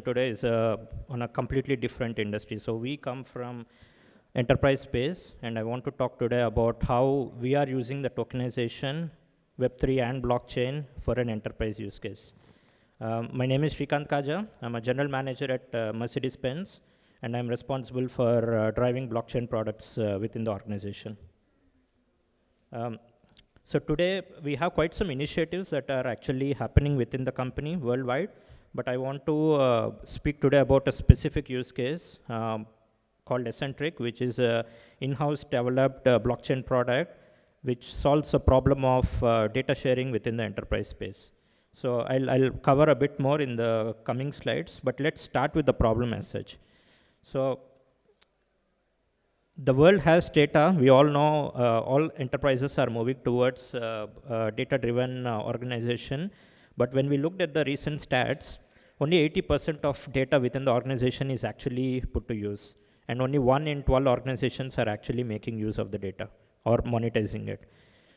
Today is on a completely different industry. So we come from enterprise space, and I want to talk today about how we are using the tokenization, Web3 and blockchain for an enterprise use case. My name is Shrikant Kaja. I'm a general manager at Mercedes-Benz, and I'm responsible for driving blockchain products within the organization. So today we have quite some initiatives that are actually happening within the company worldwide, but I want to speak today about a specific use case called Eccentric, which is an in-house developed blockchain product which solves a problem of data sharing within the enterprise space. So I'll cover a bit more in the coming slides, but let's start with the problem as such. So the world has data. We all know all enterprises are moving towards data-driven organization. But when we looked at the recent stats, only 80% of data within the organization is actually put to use. And only 1 in 12 organizations are actually making use of the data or monetizing it.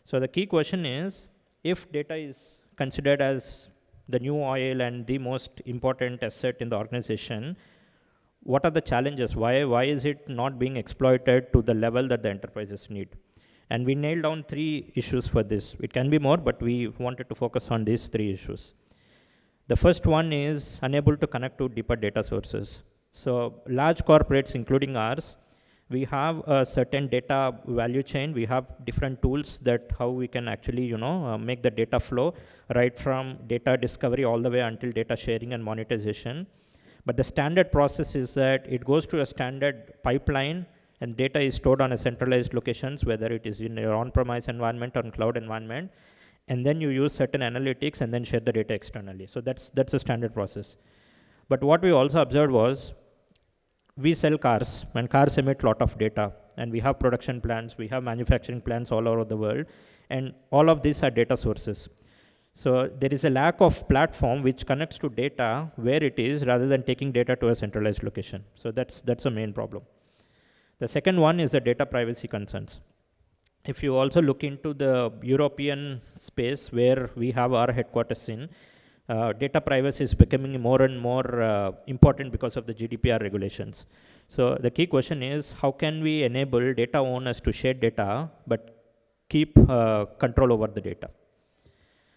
So the key question is, if data is considered as the new oil and the most important asset in the organization, what are the challenges? Why is it not being exploited to the level that the enterprises need? And we nailed down 3 issues for this. It can be more, but we wanted to focus on these 3 issues. The first one is unable to connect to deeper data sources. So large corporates, including ours, we have a certain data value chain. We have different tools that how we can actually, make the data flow right from data discovery all the way until data sharing and monetization. But the standard process is that it goes to a standard pipeline, and data is stored on a centralized locations, whether it is in your on-premise environment or cloud environment, and then you use certain analytics and then share the data externally. So that's a standard process. But what we also observed was, we sell cars, and cars emit a lot of data, and we have production plants, we have manufacturing plants all over the world, and all of these are data sources. So there is a lack of platform which connects to data where it is, rather than taking data to a centralized location. So that's a main problem. The second one is the data privacy concerns. If you also look into the European space where we have our headquarters in, data privacy is becoming more and more important because of the GDPR regulations. So the key question is, how can we enable data owners to share data but keep control over the data?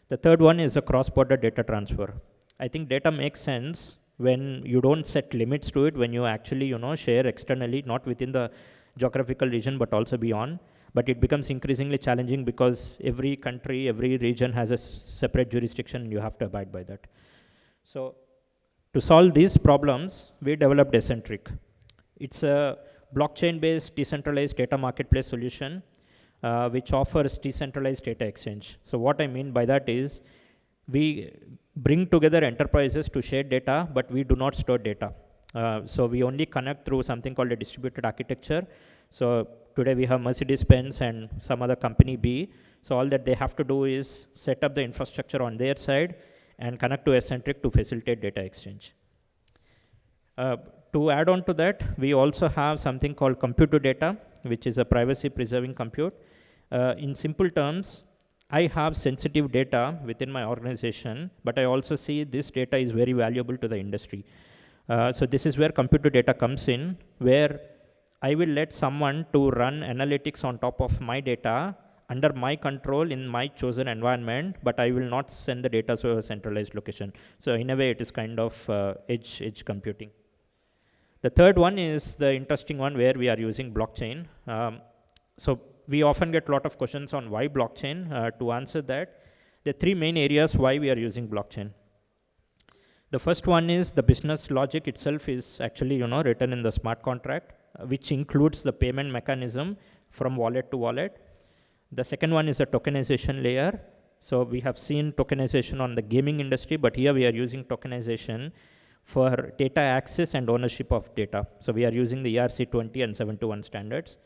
The third one is a cross-border data transfer. I think data makes sense when you don't set limits to it, when you actually share externally, not within the geographical region but also beyond. But it becomes increasingly challenging because every country, every region has a separate jurisdiction, and you have to abide by that. So to solve these problems, we developed Eccentric. It's a blockchain-based decentralized data marketplace solution which offers decentralized data exchange. So what I mean by that is, we bring together enterprises to share data, but we do not store data. So we only connect through something called a distributed architecture. So today we have Mercedes-Benz and some other company B. So all that they have to do is set up the infrastructure on their side and connect to Eccentric to facilitate data exchange. To add on to that, we also have something called compute to data, which is a privacy preserving compute. In simple terms, I have sensitive data within my organization, but I also see this data is very valuable to the industry. So this is where compute to data comes in, where I will let someone to run analytics on top of my data under my control in my chosen environment, but I will not send the data to a centralized location. So in a way, it is kind of edge computing. The third one is the interesting one where we are using blockchain. So we often get a lot of questions on why blockchain. To answer that, there are 3 main areas why we are using blockchain. The first one is the business logic itself is actually written in the smart contract, which includes the payment mechanism from wallet to wallet. The second one is a tokenization layer. So we have seen tokenization on the gaming industry, but here we are using tokenization for data access and ownership of data. So we are using the ERC20 and 721 standards.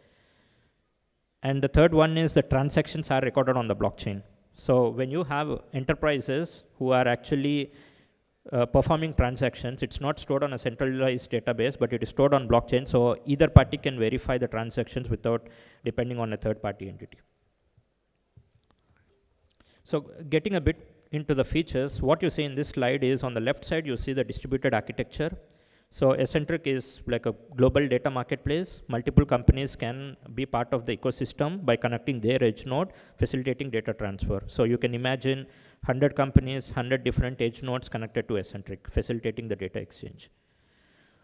And the third one is the transactions are recorded on the blockchain. So when you have enterprises who are actually performing transactions, it's not stored on a centralized database, but it is stored on blockchain. So either party can verify the transactions without depending on a third party entity. So getting a bit into the features, what you see in this slide is on the left side, you see the distributed architecture. So Accentric is like a global data marketplace. Multiple companies can be part of the ecosystem by connecting their edge node, facilitating data transfer. So you can imagine 100 companies, 100 different edge nodes connected to Accentric, facilitating the data exchange.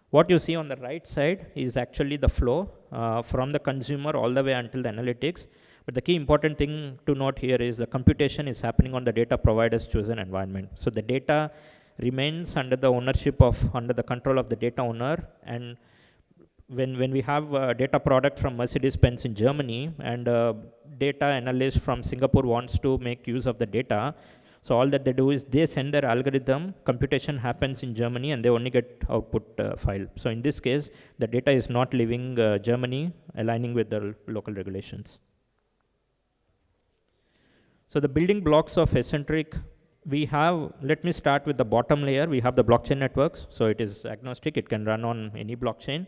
What you see on the right side is actually the flow from the consumer all the way until the analytics. But the key important thing to note here is the computation is happening on the data provider's chosen environment. So the data remains under the ownership of, under the control of the data owner. And when we have a data product from Mercedes-Benz in Germany and a data analyst from Singapore wants to make use of the data, so all that they do is they send their algorithm, computation happens in Germany, and they only get output file. So in this case, the data is not leaving Germany, aligning with the local regulations. So the building blocks of Accentric, we have, let me start with the bottom layer. We have the blockchain networks. So it is agnostic. It can run on any blockchain.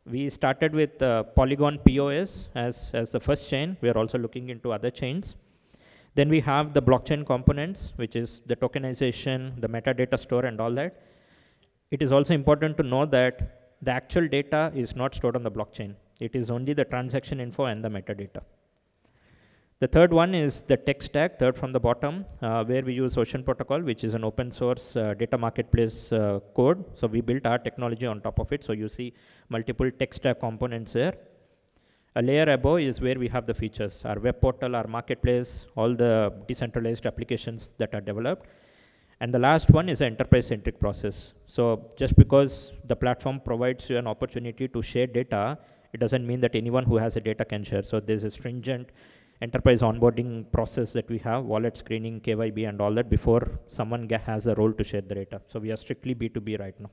We started with Polygon POS as the first chain. We are also looking into other chains. Then we have the blockchain components, which is the tokenization, the metadata store, and all that. It is also important to know that the actual data is not stored on the blockchain. It is only the transaction info and the metadata. The third one is the tech stack, third from the bottom, where we use Ocean Protocol, which is an open source data marketplace code. So we built our technology on top of it. So you see multiple tech stack components here. A layer above is where we have the features, our web portal, our marketplace, all the decentralized applications that are developed. And the last one is an enterprise-centric process. So just because the platform provides you an opportunity to share data, it doesn't mean that anyone who has a data can share. So there's a stringent enterprise onboarding process that we have, wallet screening, KYB, and all that before someone has a role to share the data. So we are strictly B2B right now.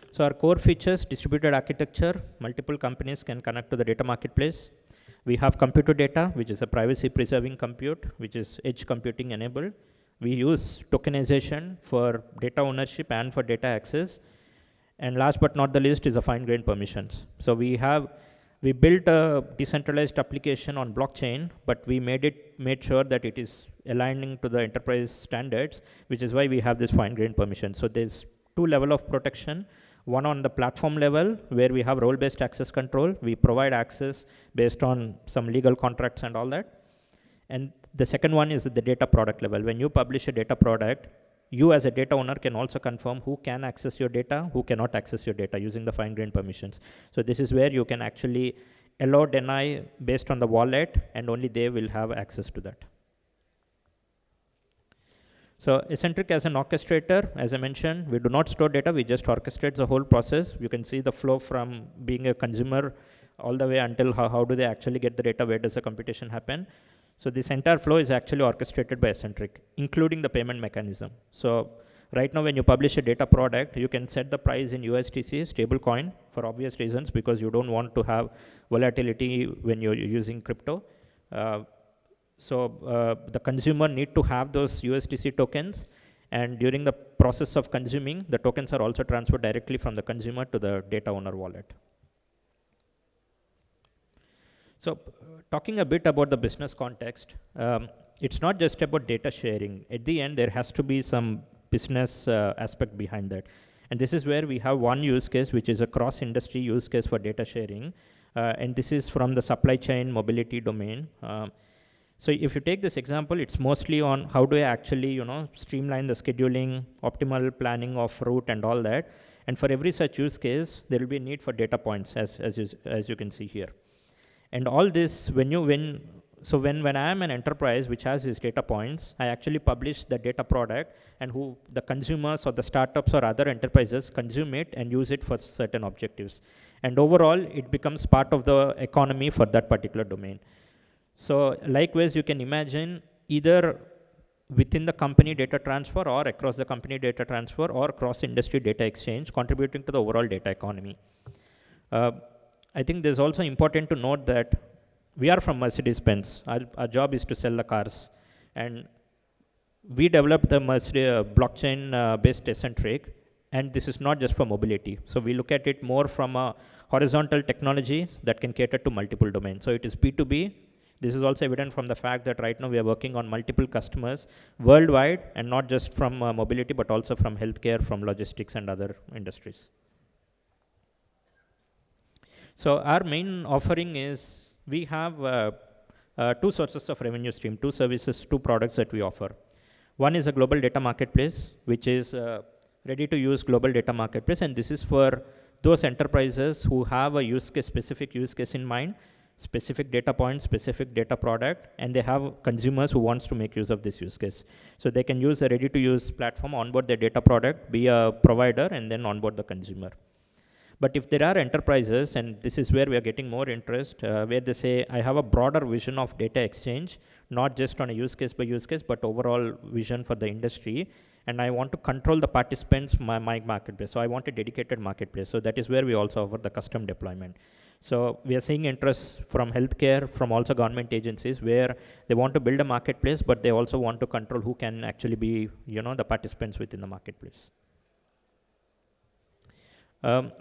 So our core features, distributed architecture, multiple companies can connect to the data marketplace. We have compute-to-data, which is a privacy-preserving compute, which is edge computing enabled. We use tokenization for data ownership and for data access. And last but not the least is the fine-grained permissions. So we built a decentralized application on blockchain, but we made sure that it is aligning to the enterprise standards, which is why we have this fine-grained permission. So there's two levels of protection. One on the platform level, where we have role-based access control. We provide access based on some legal contracts and all that. And the second one is at the data product level. When you publish a data product, you as a data owner can also confirm who can access your data, who cannot access your data using the fine-grained permissions. So this is where you can actually allow, deny based on the wallet, and only they will have access to that. So Accentric as an orchestrator, as I mentioned, we do not store data, we just orchestrate the whole process. You can see the flow from being a consumer all the way until how do they actually get the data, where does the computation happen. So this entire flow is actually orchestrated by Accentric, including the payment mechanism. So right now when you publish a data product, you can set the price in USDC, stable coin, for obvious reasons, because you don't want to have volatility when you're using crypto. So the consumer need to have those USDC tokens, and during the process of consuming, the tokens are also transferred directly from the consumer to the data owner wallet. So talking a bit about the business context, it's not just about data sharing. At the end, there has to be some business aspect behind that. And this is where we have one use case, which is a cross-industry use case for data sharing. And this is from the supply chain mobility domain. So if you take this example, it's mostly on how do I actually, streamline the scheduling, optimal planning of route and all that. And for every such use case, there will be a need for data points, as you can see here. And all this, when I am an enterprise which has these data points, I actually publish the data product, and who the consumers or the startups or other enterprises consume it and use it for certain objectives. And overall, it becomes part of the economy for that particular domain. So likewise, you can imagine either within the company data transfer or across the company data transfer or cross-industry data exchange contributing to the overall data economy. I think there's also important to note that we are from Mercedes-Benz. Our job is to sell the cars. And we developed the blockchain-based Accentric, and this is not just for mobility. So we look at it more from a horizontal technology that can cater to multiple domains. So it is B2B. This is also evident from the fact that right now we are working on multiple customers worldwide, and not just from mobility, but also from healthcare, from logistics, and other industries. So our main offering is, we have two sources of revenue stream, two services, two products that we offer. One is a global data marketplace, which is ready to use global data marketplace, and this is for those enterprises who have a use case, specific use case in mind, specific data point, specific data product, and they have consumers who wants to make use of this use case. So they can use a ready to use platform, onboard their data product, be a provider, and then onboard the consumer. But if there are enterprises, and this is where we are getting more interest, where they say, I have a broader vision of data exchange, not just on a use case by use case, but overall vision for the industry, and I want to control the participants, my marketplace. So I want a dedicated marketplace. So that is where we also offer the custom deployment. So we are seeing interest from healthcare, from also government agencies, where they want to build a marketplace, but they also want to control who can actually be, the participants within the marketplace.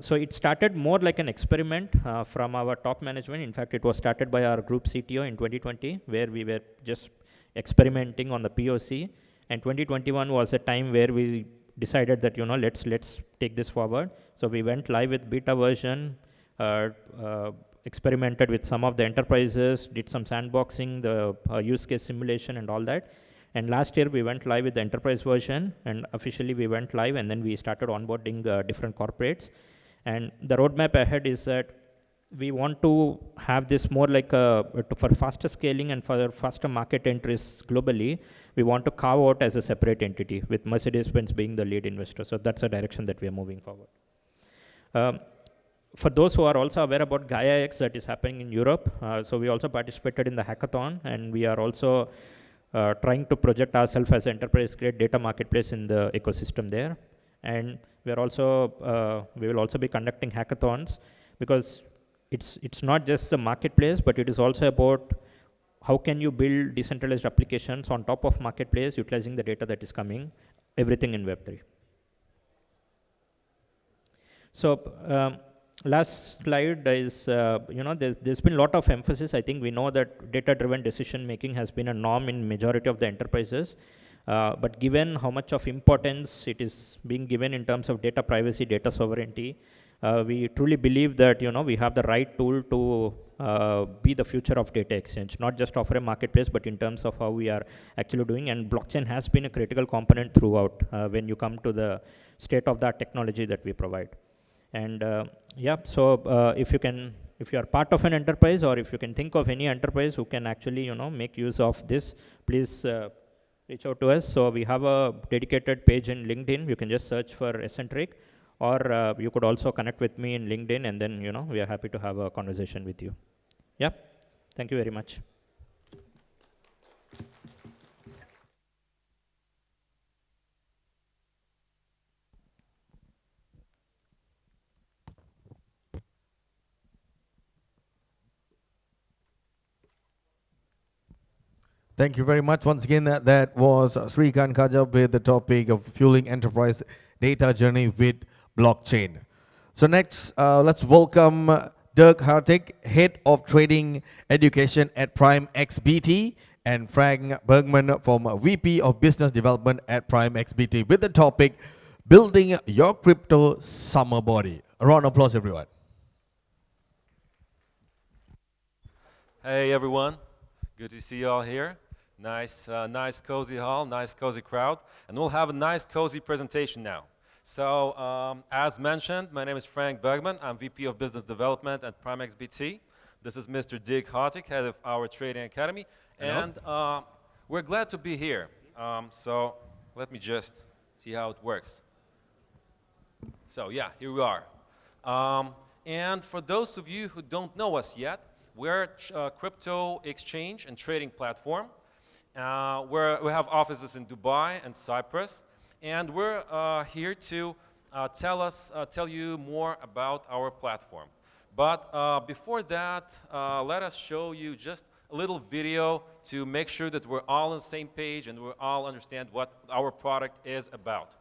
So it started more like an experiment from our top management. In fact, it was started by our group CTO in 2020, where we were just experimenting on the POC. And 2021 was a time where we decided that, let's take this forward. So we went live with beta version, experimented with some of the enterprises, did some sandboxing, the use case simulation and all that. And last year we went live with the enterprise version, and officially we went live, and then we started onboarding different corporates. And the roadmap ahead is that we want to have this more like for faster scaling and for faster market entries globally, we want to carve out as a separate entity, with Mercedes-Benz being the lead investor. So that's a direction that we are moving forward. For those who are also aware about Gaia X that is happening in Europe, so we also participated in the hackathon, and we are also trying to project ourselves as enterprise-grade data marketplace in the ecosystem there. And we are also, we will also be conducting hackathons, because it's not just the marketplace, but it is also about how can you build decentralized applications on top of marketplace, utilizing the data that is coming, everything in Web3. So last slide is, there's been a lot of emphasis. I think we know that data-driven decision making has been a norm in majority of the enterprises. But given how much of importance it is being given in terms of data privacy, data sovereignty, we truly believe that we have the right tool to be the future of data exchange, not just offer a marketplace, but in terms of how we are actually doing. And blockchain has been a critical component throughout when you come to the state-of-the-art technology that we provide. And so if you are part of an enterprise, or if you can think of any enterprise who can actually make use of this, please reach out to us. So we have a dedicated page in LinkedIn. You can just search for Essentric, or you could also connect with me in LinkedIn, and then we are happy to have a conversation with you. Yeah, thank you very much. Thank you very much. Once again, that was Srikanth Kajab with the topic of fueling enterprise data journey with blockchain. So next, let's welcome Dirk Hartig, Head of Trading Education at Prime XBT, and Frank Bergman from VP of Business Development at Prime XBT with the topic, Building Your Crypto Summer Body. A round of applause, everyone. Hey everyone, good to see you all here. Nice cozy hall, nice cozy crowd, and we'll have a nice cozy presentation now. So as mentioned, my name is Frank Bergman. I'm VP of Business Development at Prime XBT. This is Mr. Dirk Hartig, head of our Trading Academy. Hello. And we're glad to be here. So let me just see how it works. So yeah, here we are. And for those of you who don't know us yet, we're a crypto exchange and trading platform. We have offices in Dubai and Cyprus, and we're here to tell you more about our platform. But before that, let us show you just a little video to make sure that we're all on the same page and we all understand what our product is about.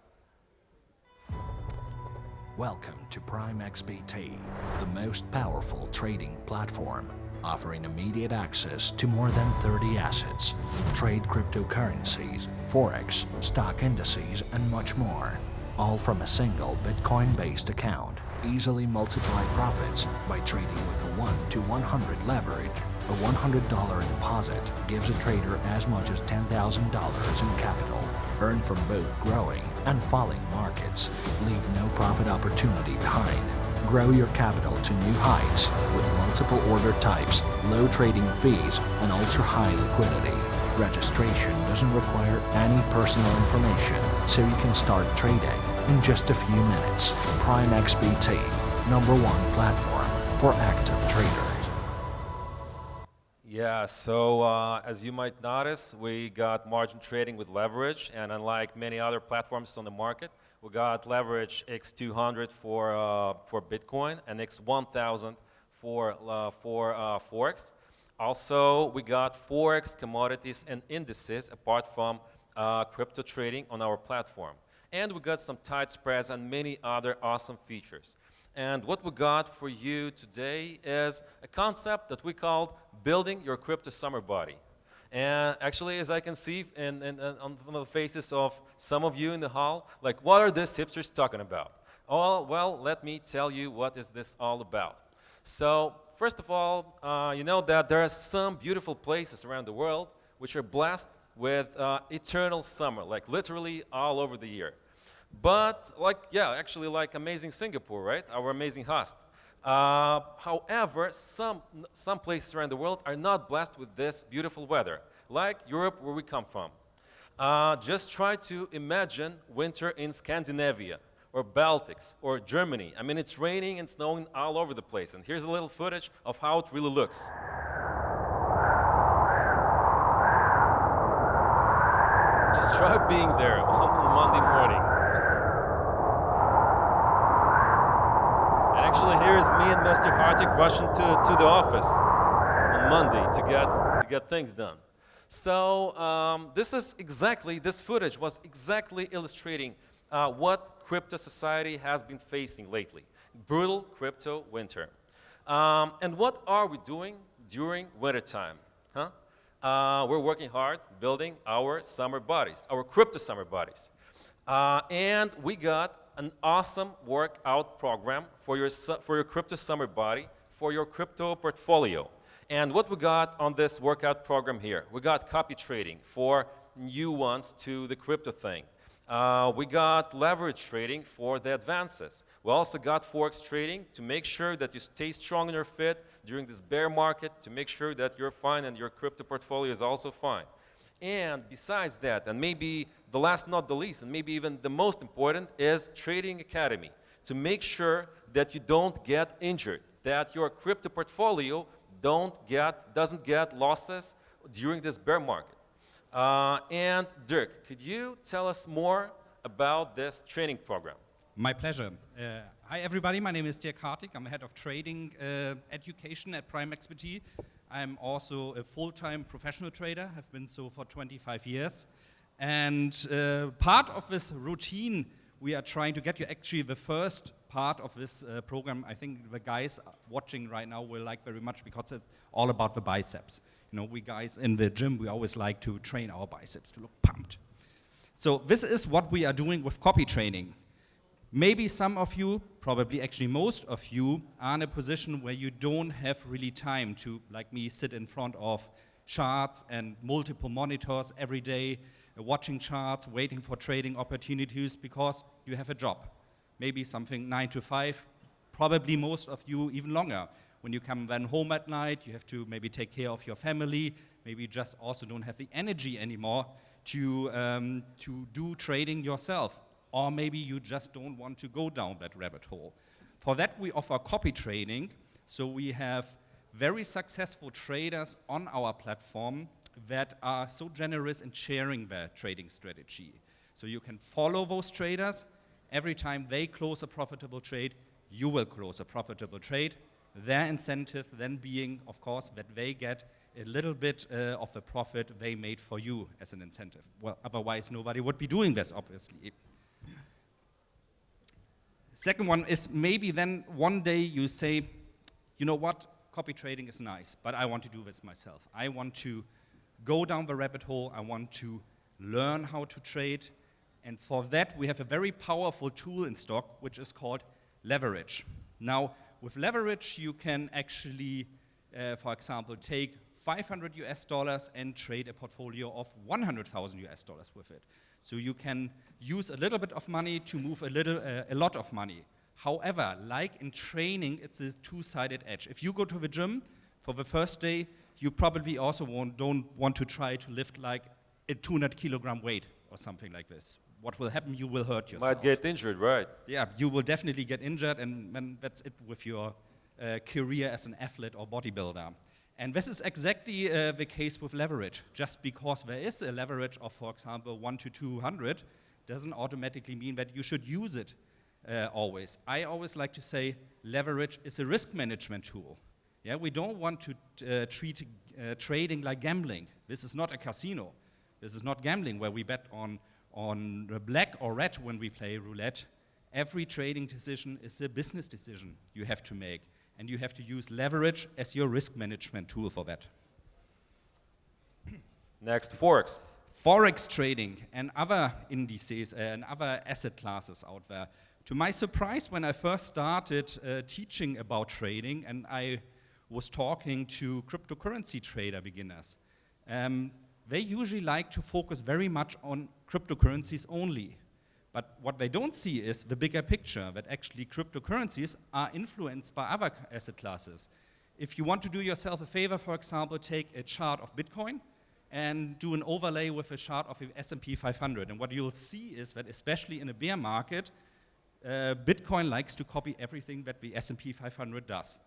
Welcome to Prime XBT, the most powerful trading platform. offering immediate access to more than 30 assets. Trade cryptocurrencies, forex, stock indices, and much more. All from a single Bitcoin-based account. Easily multiply profits by trading with a 1 to 100 leverage. A $100 deposit gives a trader as much as $10,000 in capital. Earn from both growing and falling markets. Leave no profit opportunity behind. Grow your capital to new heights with multiple order types, low trading fees, and ultra-high liquidity. Registration doesn't require any personal information, so you can start trading in just a few minutes. Prime XBT, #1 platform for active traders. Yeah, so as you might notice, we got margin trading with leverage, and unlike many other platforms on the market, we got leverage X200 for Bitcoin and X1000 for Forex. Also, we got Forex commodities and indices apart from crypto trading on our platform. And we got some tight spreads and many other awesome features. And what we got for you today is a concept that we called building your crypto summer body. And actually, as I can see on the faces of some of you in the hall, like, what are these hipsters talking about? Oh, well, let me tell you what is this all about. So, first of all, you know that there are some beautiful places around the world which are blessed with eternal summer, like literally all over the year. But actually like amazing Singapore, right? Our amazing host. However, some places around the world are not blessed with this beautiful weather, like Europe, where we come from. Just try to imagine winter in Scandinavia, or Baltics, or Germany. I mean, it's raining and snowing all over the place. And here's a little footage of how it really looks. Just try being there on Monday morning. And actually, here is me and Mr. Hartik rushing to the office on Monday to get things done. So this footage was exactly illustrating what crypto society has been facing lately. Brutal crypto winter. And what are we doing during winter time? We're working hard building our summer bodies, our crypto summer bodies. And we got an awesome workout program for your crypto summer body, for your crypto portfolio. And what we got on this workout program here, we got copy trading for new ones to the crypto thing. We got leverage trading for the advances. We also got Forex trading to make sure that you stay strong in your fit during this bear market, to make sure that you're fine and your crypto portfolio is also fine. And besides that, and maybe the last not the least, and maybe even the most important, is Trading Academy, to make sure that you don't get injured, that your crypto portfolio doesn't get losses during this bear market. And Dirk, could you tell us more about this training program? My pleasure. Hi everybody, my name is Dirk Hartig. I'm head of trading education at Prime XBT. I'm also a full-time professional trader, have been so for 25 years. And part of this routine we are trying to get you, actually the first part of this program, I think the guys watching right now will like very much, because it's all about the biceps. You know, we guys in the gym, we always like to train our biceps to look pumped. So this is what we are doing with copy training. Maybe some of you, probably actually most of you, are in a position where you don't have really time to, like me, sit in front of charts and multiple monitors every day, watching charts, waiting for trading opportunities because you have a job. Maybe something 9 to 5, probably most of you even longer. When you come then home at night, you have to maybe take care of your family, maybe you just also don't have the energy anymore to do trading yourself. Or maybe you just don't want to go down that rabbit hole. For that, we offer copy trading. So we have very successful traders on our platform that are so generous in sharing their trading strategy. So you can follow those traders. Every time they close a profitable trade, you will close a profitable trade. Their incentive then being, of course, that they get a little bit of the profit they made for you as an incentive. Well, otherwise nobody would be doing this, obviously. Second one is maybe then one day you say, you know what, copy trading is nice, but I want to do this myself. I want to go down the rabbit hole. I want to learn how to trade. And for that, we have a very powerful tool in stock, which is called leverage. Now, with leverage, you can actually, for example, take 500 US dollars and trade a portfolio of 100,000 US dollars with it. So you can use a little bit of money to move a lot of money. However, like in training, it's a two-sided edge. If you go to the gym for the first day, you probably also don't want to try to lift like a 200 kilogram weight or something like this. What will happen? You will hurt yourself. Might get injured, right? Yeah, you will definitely get injured, and then that's it with your career as an athlete or bodybuilder. And this is exactly the case with leverage. Just because there is a leverage of, for example, 1 to 200, doesn't automatically mean that you should use it always. I always like to say leverage is a risk management tool. Yeah, we don't want to treat trading like gambling. This is not a casino. This is not gambling where we bet on black or red when we play roulette. Every trading decision is a business decision you have to make. And you have to use leverage as your risk management tool for that. Next, Forex. Forex trading and other indices and other asset classes out there. To my surprise, when I first started teaching about trading and I was talking to cryptocurrency trader beginners, they usually like to focus very much on cryptocurrencies only. But what they don't see is the bigger picture, that actually cryptocurrencies are influenced by other asset classes. If you want to do yourself a favor, for example, take a chart of Bitcoin and do an overlay with a chart of the S&P 500. And what you'll see is that especially in a bear market, Bitcoin likes to copy everything that the S&P 500 does.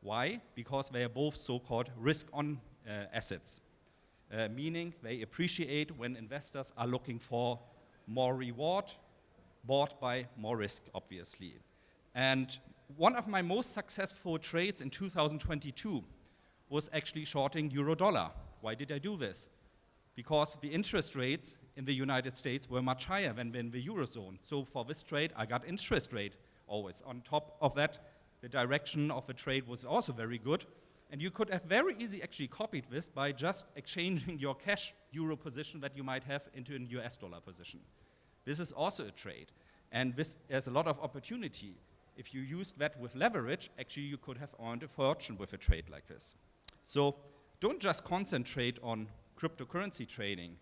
Why? Because they are both so-called risk-on assets, meaning they appreciate when investors are looking for more reward, bought by more risk, obviously. And one of my most successful trades in 2022 was actually shorting euro-dollar. Why did I do this? Because the interest rates in the United States were much higher than in the Eurozone. So for this trade, I got interest rate always. On top of that, the direction of the trade was also very good. And you could have very easily actually copied this by just exchanging your cash euro position that you might have into an US dollar position. This is also a trade. And this has a lot of opportunity. If you used that with leverage, actually you could have earned a fortune with a trade like this. So don't just concentrate on cryptocurrency trading.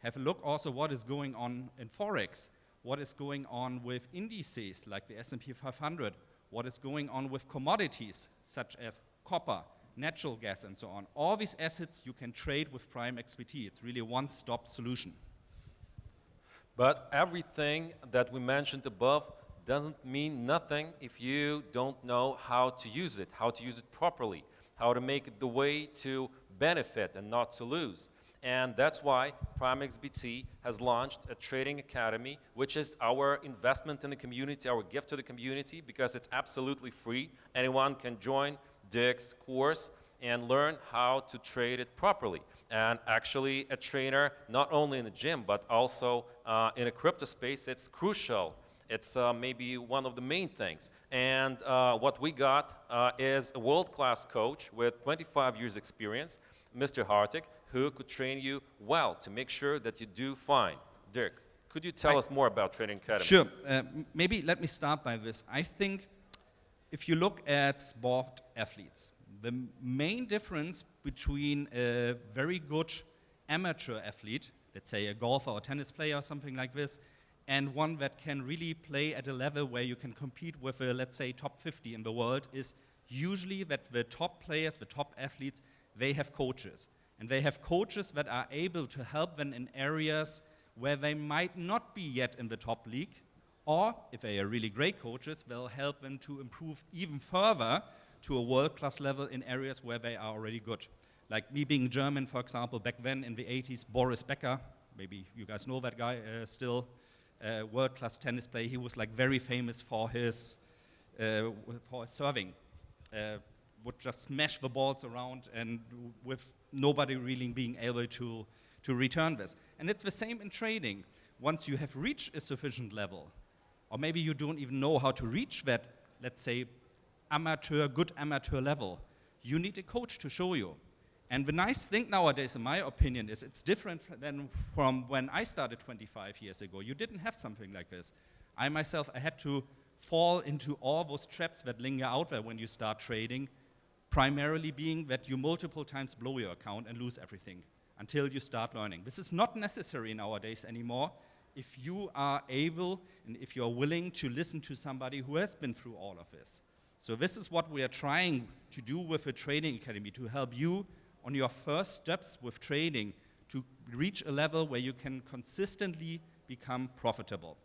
Have a look also what is going on in Forex, what is going on with indices like the S&P 500, what is going on with commodities such as copper, natural gas, and so on. All these assets you can trade with Prime XBT. It's really a one-stop solution. But everything that we mentioned above doesn't mean nothing if you don't know how to use it properly, how to make it the way to benefit and not to lose. And that's why Prime XBT has launched a trading academy, which is our investment in the community, our gift to the community, because it's absolutely free. Anyone can join Dirk's course and learn how to trade it properly. And actually, a trainer, not only in the gym, but also in a crypto space, it's crucial. It's maybe one of the main things. And what we got is a world-class coach with 25 years experience, Mr. Hartig, who could train you well to make sure that you do fine. Dirk, could you tell us more about Trading Academy? Sure. Maybe let me start by this. I think if you look at sport athletes, the main difference between a very good amateur athlete, let's say a golfer or tennis player or something like this, and one that can really play at a level where you can compete with, let's say, top 50 in the world, is usually that the top players, the top athletes, they have coaches. And they have coaches that are able to help them in areas where they might not be yet in the top league, or if they are really great coaches, they'll help them to improve even further to a world-class level in areas where they are already good. Like me being German, for example, back then in the 80s, Boris Becker, maybe you guys know that guy, still world-class tennis player. He was like very famous for his serving. Would just smash the balls around and with nobody really being able to return this. And it's the same in trading. Once you have reached a sufficient level, or maybe you don't even know how to reach that, let's say, good amateur level, you need a coach to show you. And the nice thing nowadays, in my opinion, is it's different than from when I started 25 years ago. You didn't have something like this. I myself, I had to fall into all those traps that linger out there when you start trading, primarily being that you multiple times blow your account and lose everything until you start learning. This is not necessary nowadays anymore if you are able and if you are willing to listen to somebody who has been through all of this. So this is what we are trying to do with the Trading Academy, to help you on your first steps with trading to reach a level where you can consistently become profitable.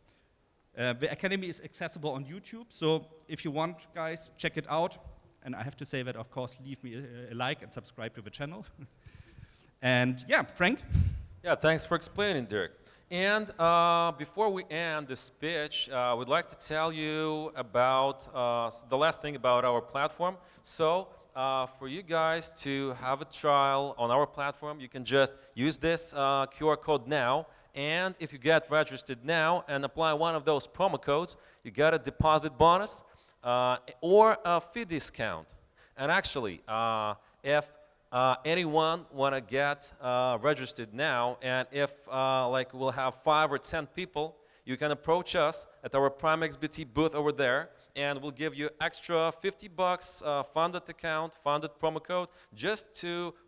The Academy is accessible on YouTube, so if you want, guys, check it out. And I have to say that, of course, leave me a like and subscribe to the channel. And yeah, Frank? Yeah, thanks for explaining, Dirk. And before we end this speech, we'd like to tell you about the last thing about our platform. So for you guys to have a trial on our platform, you can just use this QR code now. And if you get registered now and apply one of those promo codes, you get a deposit bonus or a fee discount. And actually, if anyone want to get registered now, and if like we'll have 5 or 10 people, you can approach us at our Prime XBT booth over there, and we'll give you extra 50 bucks funded account, funded promo code, just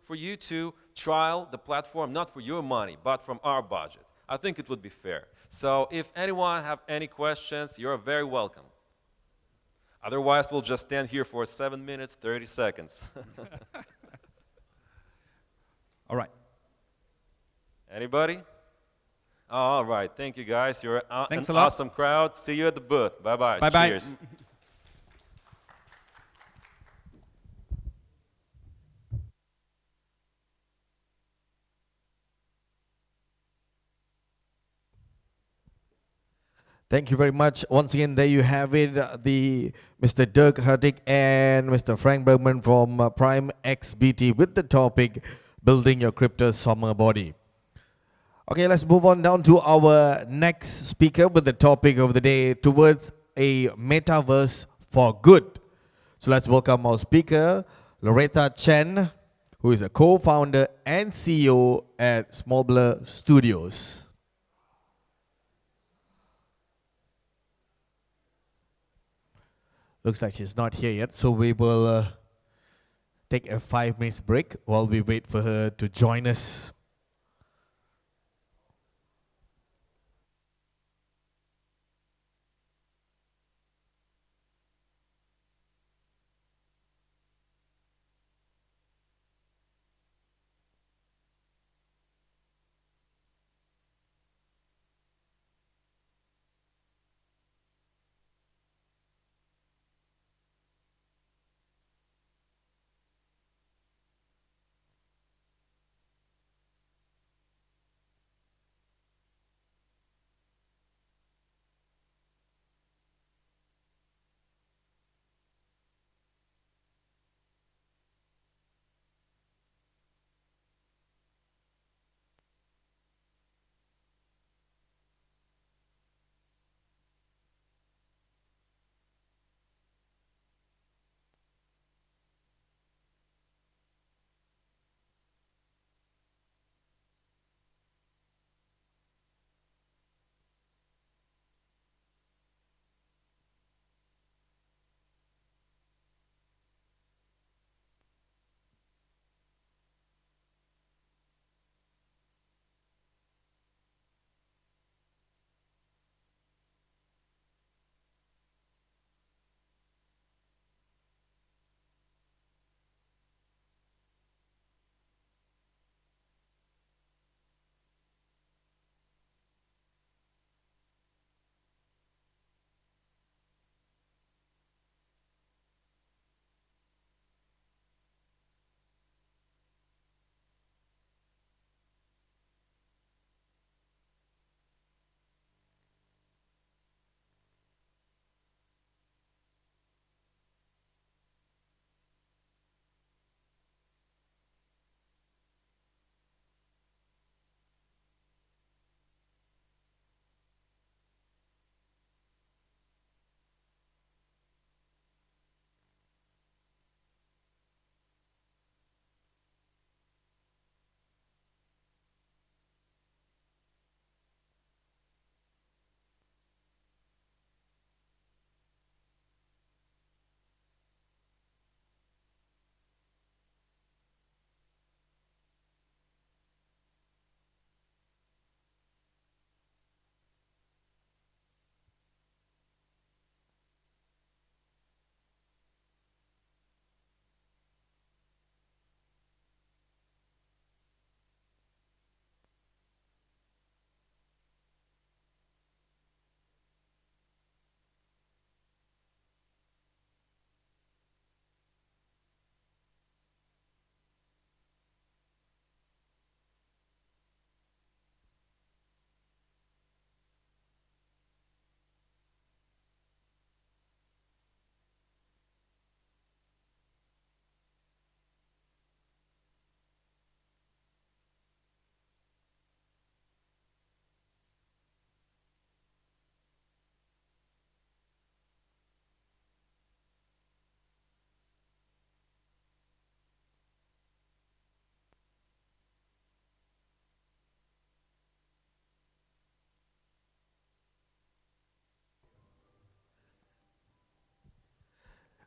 for you to trial the platform, not for your money, but from our budget. I think it would be fair. So if anyone have any questions, you're very welcome. Otherwise, we'll just stand here for 7 minutes, 30 seconds. All right. Anybody? All right. Thank you, guys. You're Thanks an a lot. awesome crowd. See you at the booth. Bye-bye. Bye-bye. Cheers. Thank you very much. Once again, there you have it, the Mr. Dirk Hartig and Mr. Frank Bergman from Prime XBT with the topic, Building Your Crypto Summer Body. Okay, let's move on down to our next speaker with the topic of the day, towards a metaverse for good. So let's welcome our speaker, Loretta Chen, who is a co-founder and CEO at Small Blur Studios. Looks like she's not here yet, so we will take a 5 minutes break while we wait for her to join us.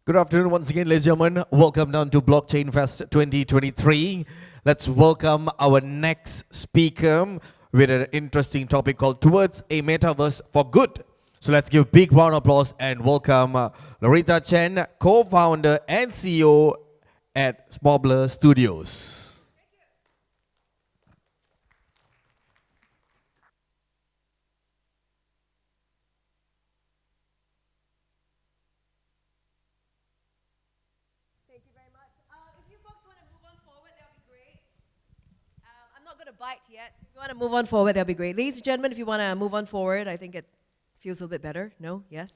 Good afternoon once again, ladies and gentlemen. Welcome down to Blockchain Fest 2023. Let's welcome our next speaker with an interesting topic called Towards a Metaverse for Good. So let's give a big round of applause and welcome Loretta Chen, co-founder and CEO at Smubbler Studios. Thank you very much. If you folks want to move on forward, that'll be great. I'm not going to bite yet. If you want to move on forward, that'll be great. Ladies and gentlemen, if you want to move on forward, I think it feels a little bit better. No? Yes?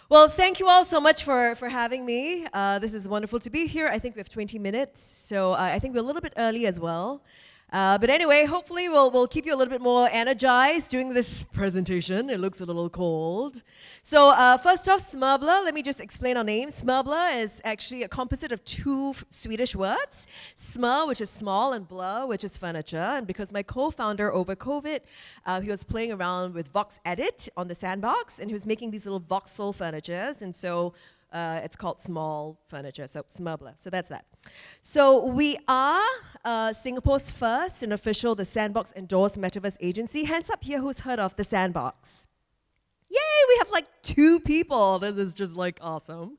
Well, thank you all so much for having me. This is wonderful to be here. I think we have 20 minutes, so I think we're a little bit early as well. But anyway, hopefully we'll keep you a little bit more energized during this presentation. It looks a little cold. So first off, Smubbler, let me just explain our name. Smubbler is actually a composite of two Swedish words. Smur, which is small, and blur, which is furniture. And because my co-founder over COVID, he was playing around with Vox Edit on the sandbox, and he was making these little voxel furnitures. And so it's called small furniture, so Smubbler. So that's that. So we are Singapore's first and official The Sandbox endorsed metaverse agency. Hands up here who's heard of The Sandbox. Yay, we have like 2 people. This is just like awesome.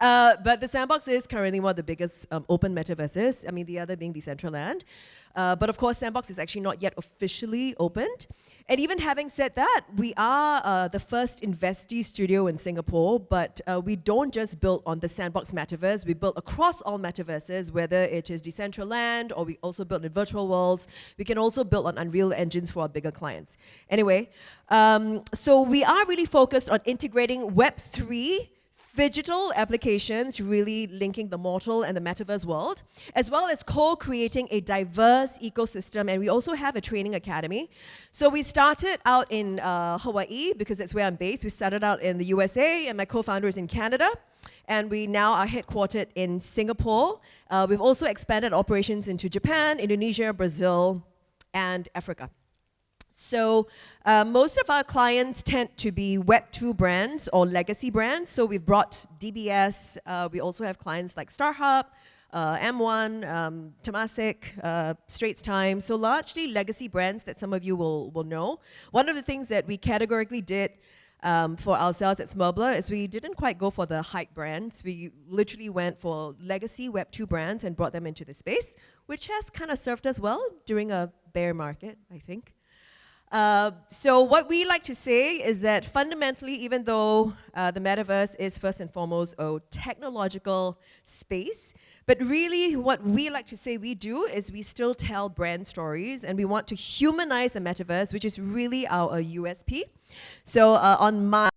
But The Sandbox is currently one of the biggest open metaverses. I mean, the other being Decentraland. But of course, Sandbox is actually not yet officially opened. And even having said that, we are the first investee studio in Singapore, but we don't just build on the Sandbox metaverse. We build across all metaverses, whether it is Decentraland or we also build in virtual worlds. We can also build on Unreal engines for our bigger clients. Anyway, so we are really focused on integrating Web3 digital applications, really linking the mortal and the metaverse world, as well as co-creating a diverse ecosystem. And we also have a training academy. So we started out in Hawaii, because that's where I'm based. We started out in the USA, and my co-founder is in Canada. And we now are headquartered in Singapore. We've also expanded operations into Japan, Indonesia, Brazil, and Africa. So most of our clients tend to be Web 2 brands or legacy brands. So we've brought DBS. We also have clients like StarHub, M1, Temasek, Straits Times. So largely legacy brands that some of you will know. One of the things that we categorically did for ourselves at Smubbler is we didn't quite go for the hype brands. We literally went for legacy Web 2 brands and brought them into the space, which has kind of served us well during a bear market, I think. So what we like to say is that fundamentally, even though the metaverse is first and foremost a technological space, but really what we like to say we do is we still tell brand stories, and we want to humanize the metaverse, which is really our USP. So on my